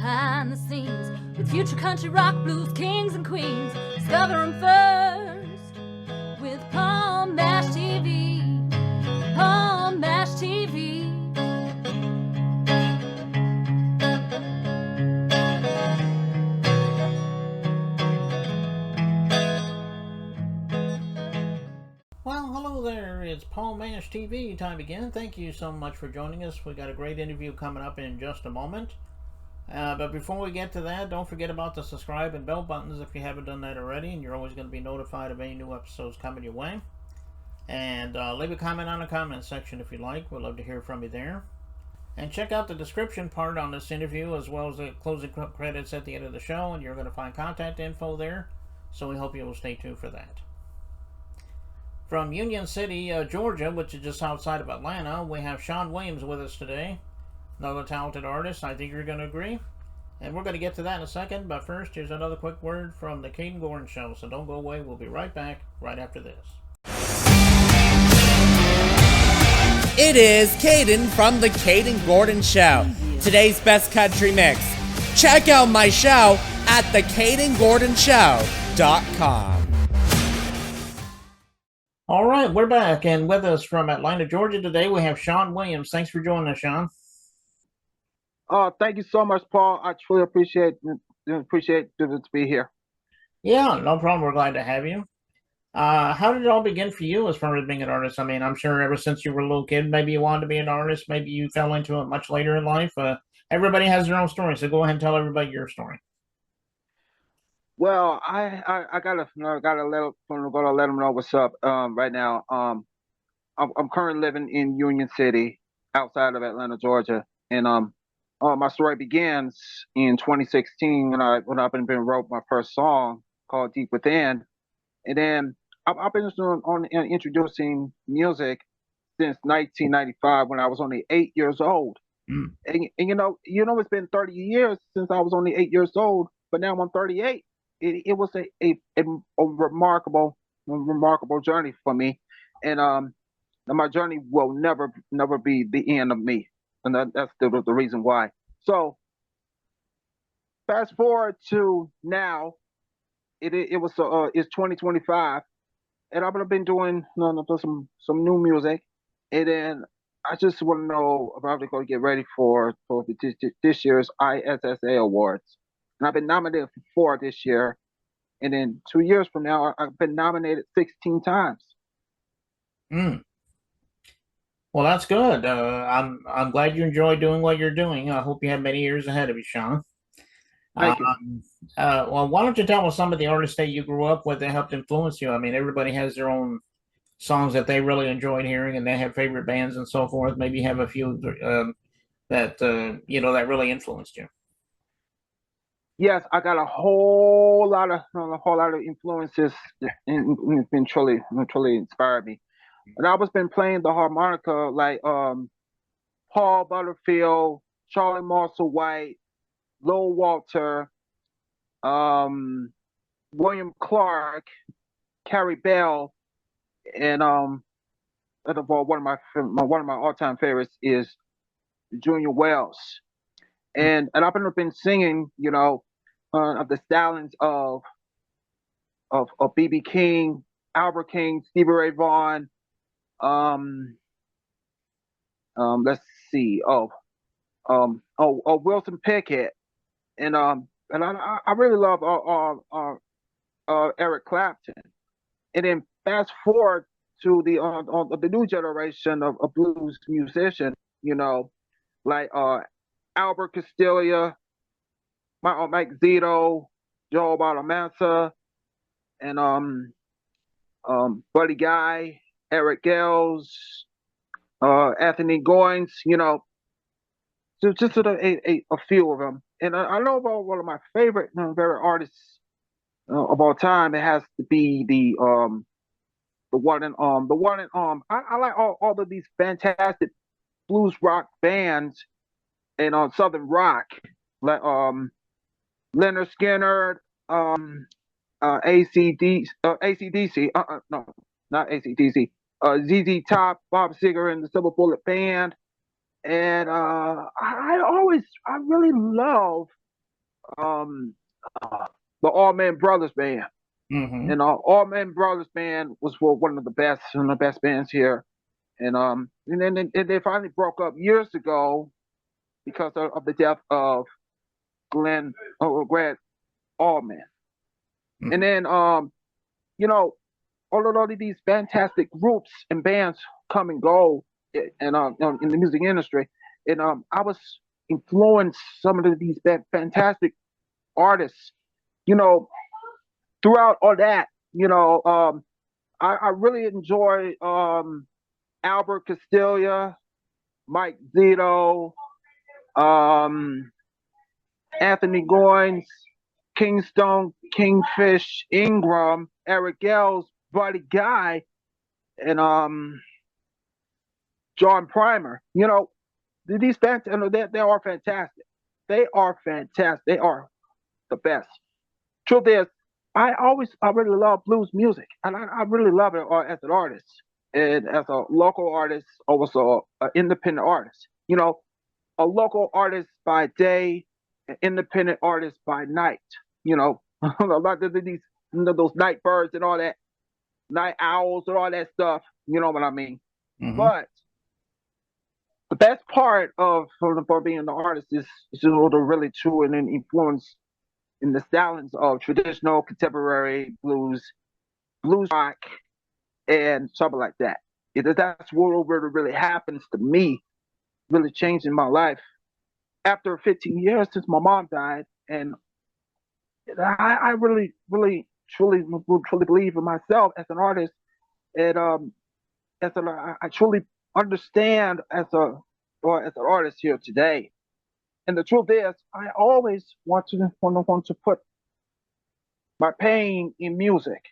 behind the scenes with future country rock blues kings and queens. Discover them first with Palm Mash TV. Palm Mash TV. Well, hello there. It's Paul Mash TV time again. Thank you so much for joining us. We got a great interview coming up in just a moment. But before we get to that, don't forget about the subscribe and bell buttons if you haven't done that already, and you're always going to be notified of any new episodes coming your way. And leave a comment on the comment section if you like. We'd love to hear from you there. And check out the description part on this interview as well as the closing credits at the end of the show, and you're going to find contact info there. So we hope you will stay tuned for that. From Union City, Georgia, which is just outside of Atlanta, we have Shawn Williams with us today. Another talented artist, I think you're going to agree. And we're going to get to that in a second, but first, here's another quick word from the Caden Gordon Show. So don't go away, we'll be right back right after this. It is Caden from the Caden Gordon Show. Today's best country mix. Check out my show at thecadengordonshow.com. All right, we're back, and with us from Atlanta, Georgia today, we have Shawn Williams. Thanks for joining us, Shawn. Thank you so much, Paul. I truly appreciate to be here. Yeah, no problem. We're glad to have you. How did it all begin for you as far as being an artist? I mean, I'm sure ever since you were a little kid, maybe you wanted to be an artist. Maybe you fell into it much later in life. Everybody has their own story, so go ahead and tell everybody your story. Well, I gotta let them know what's up right now. I'm currently living in Union City, outside of Atlanta, Georgia, and my story begins in 2016 when I wrote my first song called Deep Within, and then I've been introducing music since 1995 when I was only 8 years old, and you know it's been 30 years since I was only 8 years old, but now I'm 38. It was a remarkable journey for me, and my journey will never be the end of me, and that's the reason why. So fast forward to now, it's 2025, and I've been doing some new music, and then I just want to know about to go get ready for this year's ISSA Awards. And I've been nominated for 4 this year. And then 2 years from now, I've been nominated 16 times. Well, that's good. I'm glad you enjoy doing what you're doing. I hope you have many years ahead of you, Shawn. Thank you. Well, why don't you tell us some of the artists that you grew up with that helped influence you? I mean, everybody has their own songs that they really enjoyed hearing, and they have favorite bands and so forth. Maybe you have a few that that really influenced you. Yes, I got a whole lot of influences and been truly inspired me. And I was been playing the harmonica like Paul Butterfield, Charlie Marshall White, Lowell Walter, William Clark, Carrie Bell, and one of my all-time favorites is Junior Wells. And I've been singing, of the stylings of B.B. King, Albert King, Stevie Ray Vaughan. Let's see. Wilson Pickett, and I really love Eric Clapton. And then fast forward to the new generation of blues musicians, like Albert Castiglia, Mike Zito, Joe Bonamassa, and Buddy Guy, Eric Gales, Anthony Goins, just a few of them. And I know about one of my favorite artists of all time. It has to be the one in I like all of these fantastic blues rock bands and on Southern rock, like Leonard Skinner, ACDC, no, not ACDC, ZZ Top, Bob Seger and the Silver Bullet Band, and I really love um, the All Man Brothers Band. Mm-hmm. And All Man Brothers Band was one of the best bands here. And then they finally broke up years ago because of the death of Grant Allman. Mm-hmm. And then you know, all of these fantastic groups and bands come and go in the music industry. And I was influenced some of these fantastic artists, you know, throughout all that, I really enjoy Albert Castiglia, Mike Zito, um, Anthony Goins, Kingstone, Kingfish, Ingram, Eric Gales, Buddy Guy, and John Primer. These bands, they are fantastic. They are fantastic. They are the best. Truth is, I really love blues music, and I really love it as an artist, and as a local artist, also an independent artist. A local artist by day, an independent artist by night. A lot of these, those night birds and all that, night owls and all that stuff. You know what I mean? Mm-hmm. But the best part of for being an artist is to really true and influence in the stylings of traditional, contemporary blues, blues rock, and something like that. That's what really happens to me, really changing my life after 15 years since my mom died, and I really, really, truly believe in myself as an artist, and I truly understand as an artist here today. And the truth is, I always want to put my pain in music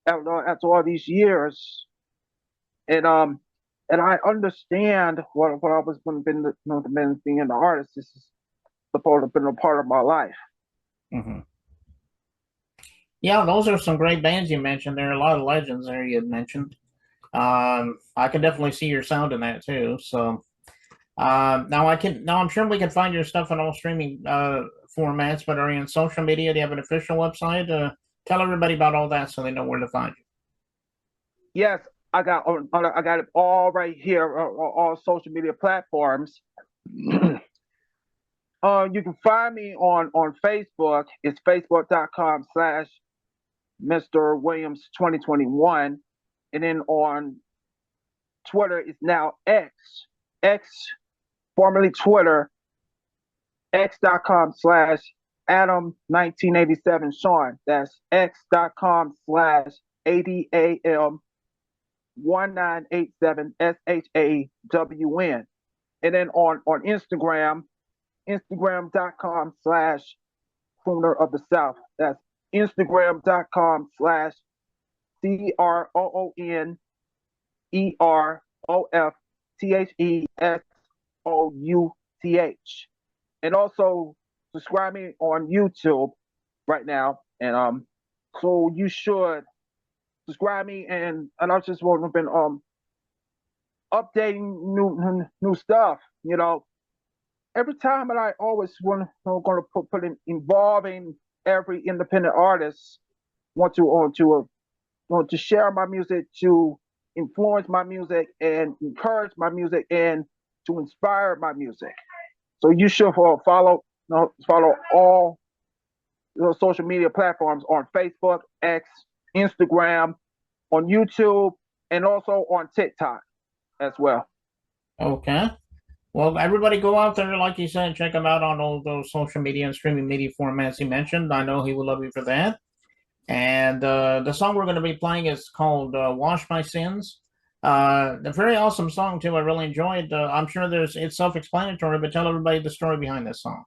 after all these years, and I understand what I was when been being an artist. This is been a part of my life. Mm-hmm. Yeah, those are some great bands you mentioned. There are a lot of legends there you had mentioned. I can definitely see your sound in that too. So now I'm sure we can find your stuff on all streaming formats. But are you on social media? Do you have an official website? Tell everybody about all that so they know where to find you. Yes, I got it all right here, all social media platforms. You can find me on Facebook. It's facebook.com/Mr. Williams 2021. And then on Twitter, it's now X, formerly Twitter, x.com/Adam 1987 Shawn. That's x.com/ADAM 1987 SHAWN. And then on Instagram, Instagram.com/Crooner of the South. That's Instagram.com/CROONEROFTHESOUTH. And also subscribe me on YouTube right now. And so you should subscribe me, and I just want to been updating new stuff. Every time, and I always going to put in involving every independent artist. Want to share my music, to influence my music, and encourage my music, and to inspire my music. So you should follow all social media platforms on Facebook, X, Instagram, on YouTube, and also on TikTok as well. Okay. Well, everybody go out there, like you said, check him out on all those social media and streaming media formats he mentioned. I know he will love you for that. And the song we're going to be playing is called Wash My Sins. A very awesome song, too. I really enjoyed. I'm sure it's self-explanatory, but tell everybody the story behind this song.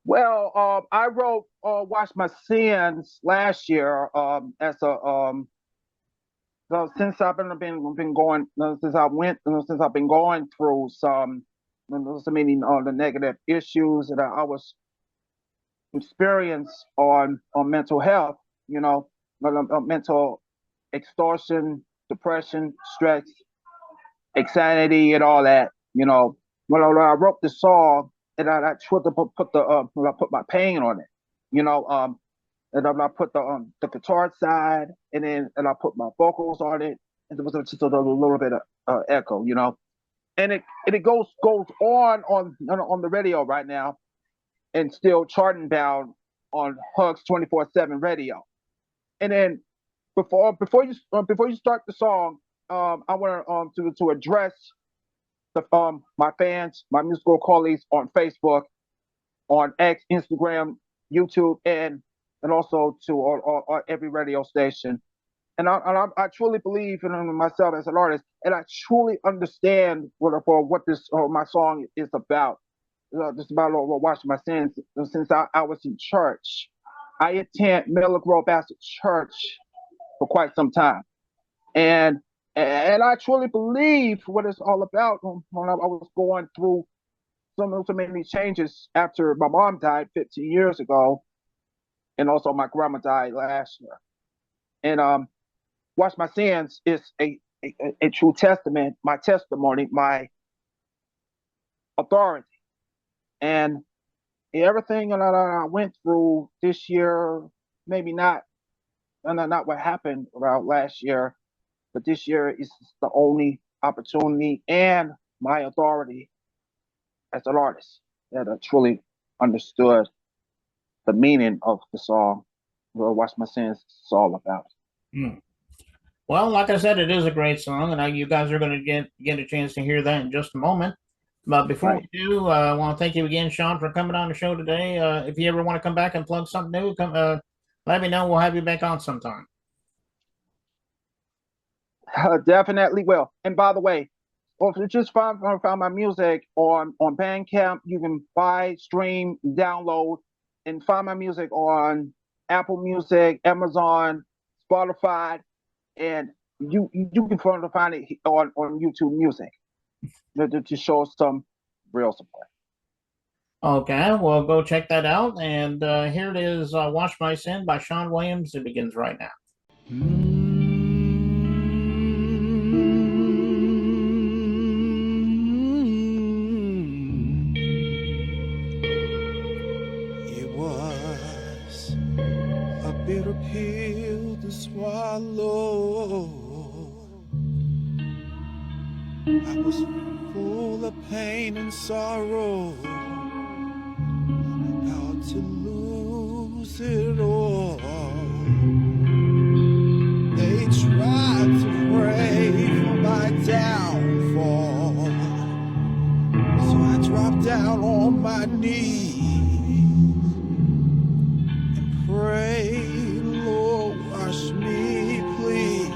Well, I wrote "Wash My Sins" last year as a so since I've been going since I've been going through some many the negative issues that I was experienced on mental health, mental extortion, depression, stress, anxiety, and all that. When I wrote the song, and I tried to put my pain on it, you know. And I put the guitar side, and I put my vocals on it, and there was just a little bit of echo, you know. And it goes on the radio right now, and still charting down on Hugs 24/7 radio. And then before you start the song, I want to address my fans, my musical colleagues on Facebook, on X, Instagram, YouTube, and also to every radio station. And I truly believe in myself as an artist, and I truly understand what this my song is about. It's about washing my sins since I was in church. I attend Miller Grove Baptist Church for quite some time, and and I truly believe what it's all about. When I was going through so many changes after my mom died 15 years ago, and also my grandma died last year. And Wash My Sins is a true testament, my testimony, my authority. And everything that I went through this year, maybe not what happened around last year, but this year is the only opportunity and my authority as an artist that I truly understood the meaning of the song. Wash My Sins is all about. Mm. Well, like I said, it is a great song, and you guys are going to get a chance to hear that in just a moment. But before we do, I want to thank you again, Shawn, for coming on the show today. If you ever want to come back and plug something new, let me know. We'll have you back on sometime. Definitely will. And by the way, if you just found my music on Bandcamp, you can buy, stream, download, and find my music on Apple Music, Amazon, Spotify, and you can find it on YouTube Music to show some real support. Okay, well, go check that out. And here it is, Wash My Sin by Shawn Williams. It begins right now. It was a bitter pill to swallow. I was full of pain and sorrow, about to lose it all. They tried to pray for my downfall, so I dropped down on my knees and prayed, Lord, wash me, please.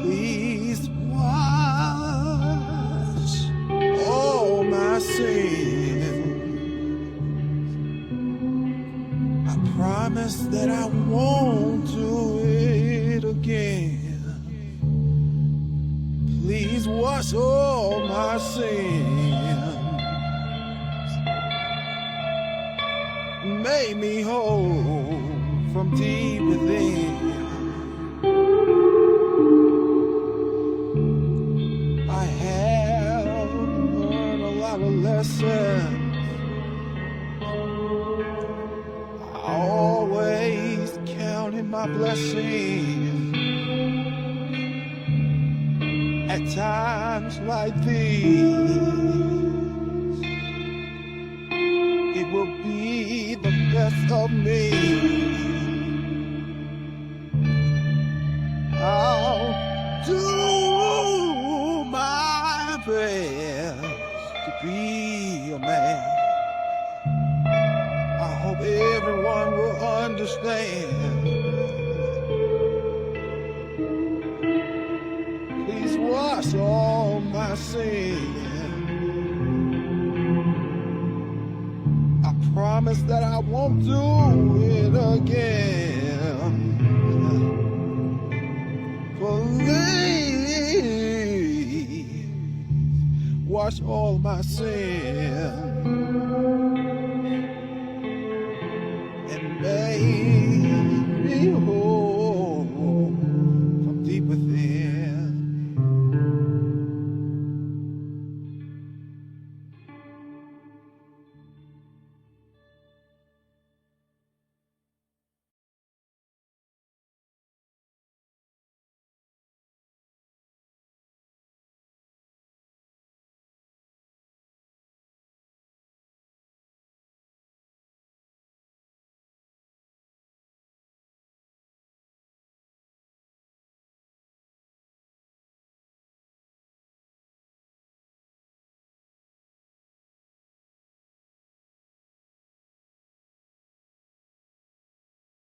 Please wash all my sins. I promise that I won't do it again. Please wash all my sins. Make me whole from deep within. I have learned a lot of lessons. I always counted my blessings. At times like these, it will be the best of me. I'll do my best to be a man. I hope everyone will understand. Please wash all my sins. I promise that I won't do it again. Please wash all my sins.